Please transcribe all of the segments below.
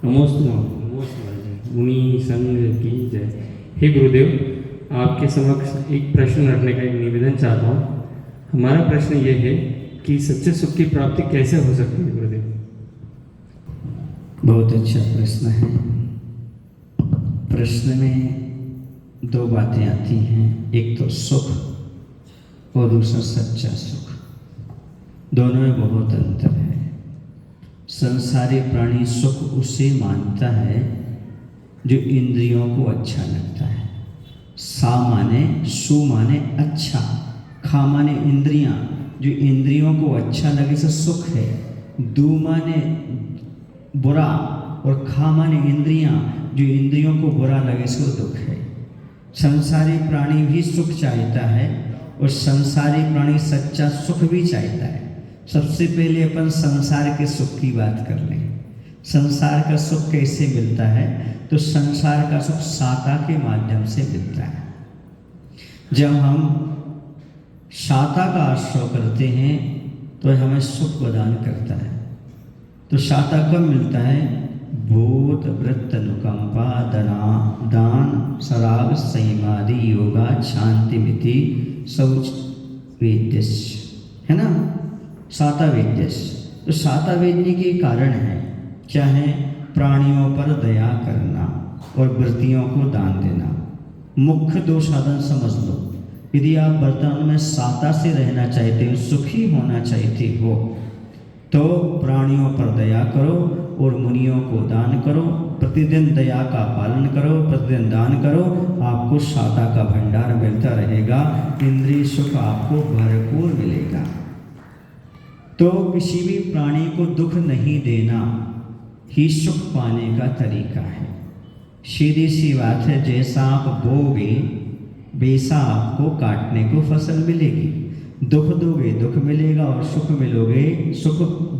नमोस्तु मुनि संघ की जय। हे गुरुदेव, आपके समक्ष एक प्रश्न रखने का एक निवेदन चाहता हूँ। हमारा प्रश्न ये है कि सच्चे सुख की प्राप्ति कैसे हो सकती है गुरुदेव? बहुत अच्छा प्रश्न है। प्रश्न में दो बातें आती हैं, एक तो सुख और दूसरा सच्चा सुख। दोनों में बहुत अंतर है। संसारी प्राणी सुख उसे मानता है जो इंद्रियों को अच्छा लगता है। सा माने सु माने अच्छा, खा माने इंद्रियां, जो इंद्रियों को अच्छा लगे से सुख है। दू माने बुरा और खा माने इंद्रियां, जो इंद्रियों को बुरा लगे सो दुख है। संसारी प्राणी भी सुख चाहता है और संसारी प्राणी सच्चा सुख भी चाहता है। सबसे पहले अपन संसार के सुख की बात कर लें। संसार का सुख कैसे मिलता है? तो संसार का सुख साता के माध्यम से मिलता है। जब हम साता का आश्रय करते हैं तो हमें सुख प्रदान करता है। तो साता कब मिलता है? भूत वृत्त अनुकंपा दान सराग संयमादि योगा शांति मिति शौच वेद्यस्य, है ना? साता वेद्यस्य। तो साता वेदनी के कारण है क्या है? प्राणियों पर दया करना और वृत्तियों को दान देना। मुख्य दो साधन समझ लो। यदि आप वर्तमान में साता से रहना चाहते हो, सुखी होना चाहते हो, तो प्राणियों पर दया करो और मुनियों को दान करो। प्रतिदिन दया का पालन करो, प्रतिदिन दान करो, आपको साता का भंडार मिलता रहेगा। इंद्रिय सुख आपको भरपूर मिलेगा। तो किसी भी प्राणी को दुख नहीं देना ही सुख पाने का तरीका है। सीधी सी बात है, जैसा आप बोगे वैसा आपको काटने को फसल मिलेगी। दुख दोगे दुख मिलेगा और सुख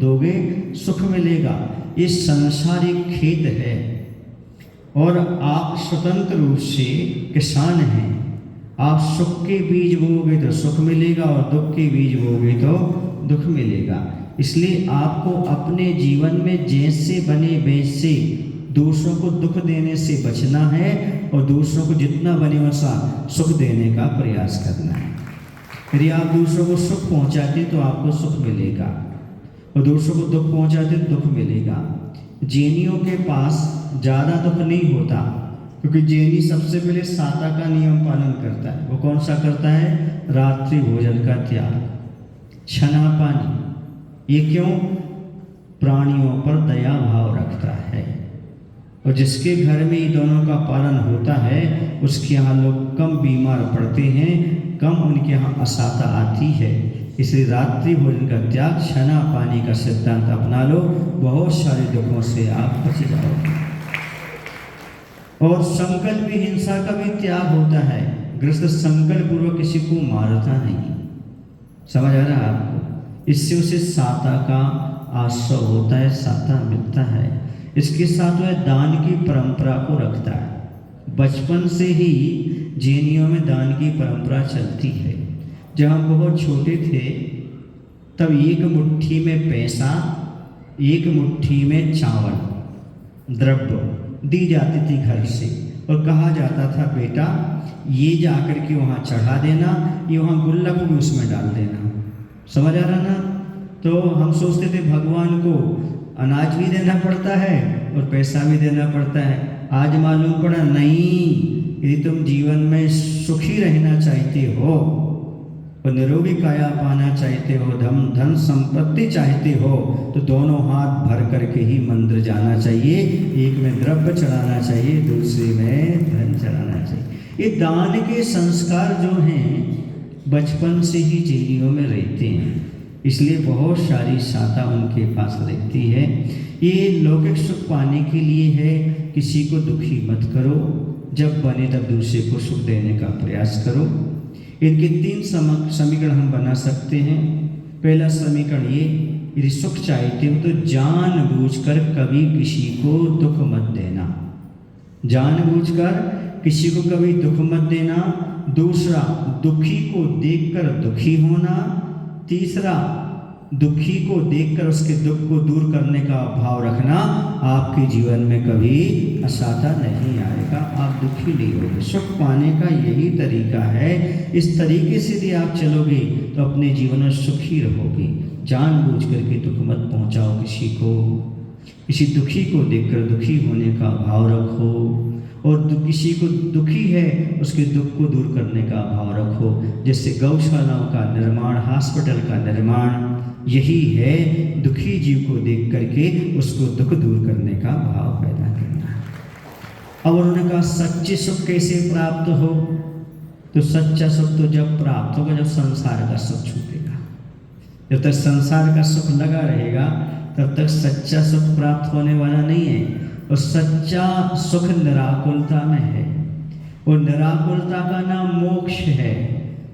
दोगे सुख मिलेगा। ये संसारिक खेत है और आप स्वतंत्र रूप से किसान हैं। आप सुख के बीज बोगे तो सुख मिलेगा और दुख के बीज बोगे तो दुख मिलेगा। इसलिए आपको अपने जीवन में जैसे बने वैसे दूसरों को दुख देने से बचना है और दूसरों को जितना बने वैसा सुख देने का प्रयास करना है। यदि आप दूसरों को सुख पहुंचाते तो आपको सुख मिलेगा और दूसरों को दुख पहुंचाते तो दुख मिलेगा। जैनियों के पास ज़्यादा दुख नहीं होता, क्योंकि जैनी सबसे पहले साता का नियम पालन करता है। वो कौन सा करता है? रात्रि भोजन का त्याग, छना पानी। ये क्यों? प्राणियों पर दया भाव रखता है। और जिसके घर में ये दोनों का पालन होता है उसके यहाँ लोग कम बीमार पड़ते हैं, कम उनके यहाँ असाता आती है। इसलिए रात्रि भोजन का त्याग, छना पानी का सिद्धांत अपना लो, बहुत सारे दुखों से आप बच जाओगे। और संकल्प हिंसा का भी त्याग होता है। गृहस्थ संकल्प पूर्वक किसी को मारता नहीं। समझ आ रहा है आपको? इससे उसे साता का आश्रय होता है, साता मिलता है। इसके साथ वह दान की परंपरा को रखता है। बचपन से ही जैनियों में दान की परंपरा चलती है। जब हम बहुत छोटे थे तब एक मुट्ठी में पैसा, एक मुट्ठी में चावल द्रव्य दी जाती थी घर से, और कहा जाता था बेटा ये जाकर के वहाँ चढ़ा देना, ये वहाँ गुल्लक भी उसमें डाल देना। समझ आ रहा ना? तो हम सोचते थे भगवान को अनाज भी देना पड़ता है और पैसा भी देना पड़ता है। आज मालूम पड़ा नहीं, यदि तुम जीवन में सुखी रहना चाहते हो और निरोगी काया पाना चाहते हो, धन संपत्ति चाहते हो, तो दोनों हाथ भर करके ही मंदिर जाना चाहिए। एक में द्रव्य चढ़ाना चाहिए, दूसरे में धन चढ़ाना चाहिए। ये दान के संस्कार जो हैं बचपन से ही जैनियों में रहते हैं, इसलिए बहुत सारी साता उनके पास रहती है। ये लौकिक सुख पाने के लिए है। किसी को दुखी मत करो, जब बने तब दूसरे को सुख देने का प्रयास करो। इनके 3 समीकरण हम बना सकते हैं। पहला समीकरण ये, यदि सुख चाहते हो तो जानबूझकर कभी किसी को दुख मत देना। जानबूझकर किसी को कभी दुख मत देना। दूसरा, दुखी को देखकर दुखी होना। तीसरा, दुखी को देखकर उसके दुख को दूर करने का भाव रखना, आपके जीवन में कभी असाधा नहीं आएगा, आप दुखी नहीं होगे। सुख पाने का यही तरीका है। इस तरीके से यदि आप चलोगे तो अपने जीवन में सुखी रहोगे। जानबूझ करके दुख मत पहुंचाओ किसी को। किसी दुखी को देखकर दुखी होने का भाव रखो, और किसी को दुखी है उसके दुख को दूर करने का भाव रखो। जैसे गौशालाओं का निर्माण, हॉस्पिटल का निर्माण, यही है दुखी जीव को देख करके उसको दुख दूर करने का भाव पैदा करना। अब उन्होंने कहा सच्चे सुख कैसे प्राप्त हो, तो सच्चा सुख तो जब प्राप्त होगा जब संसार का सुख छूटेगा। जब तक संसार का सुख लगा रहेगा तब तक सच्चा सुख प्राप्त होने वाला नहीं है। और सच्चा सुख निराकुलता में है, और निराकुलता का नाम मोक्ष है।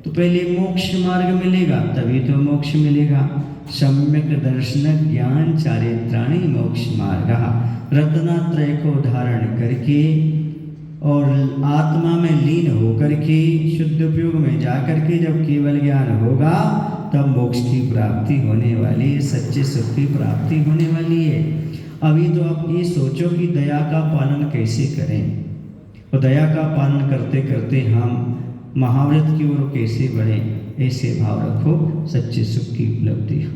तो पहले मोक्ष मार्ग मिलेगा तभी तो मोक्ष मिलेगा। सम्यक दर्शन ज्ञान चारित्राणि मोक्ष मार्ग। रत्नात्रय को धारण करके और आत्मा में लीन होकर के शुद्ध उपयोग में जाकर के जब केवल ज्ञान होगा तब मोक्ष की प्राप्ति होने वाली है, सच्चे सुख की प्राप्ति होने वाली है। अभी तो आप ये सोचो कि दया का पालन कैसे करें, और दया का पालन करते करते हम महाव्रत की ओर कैसे बढ़ें। ऐसे भाव रखो, सच्चे सुख की उपलब्धि हो।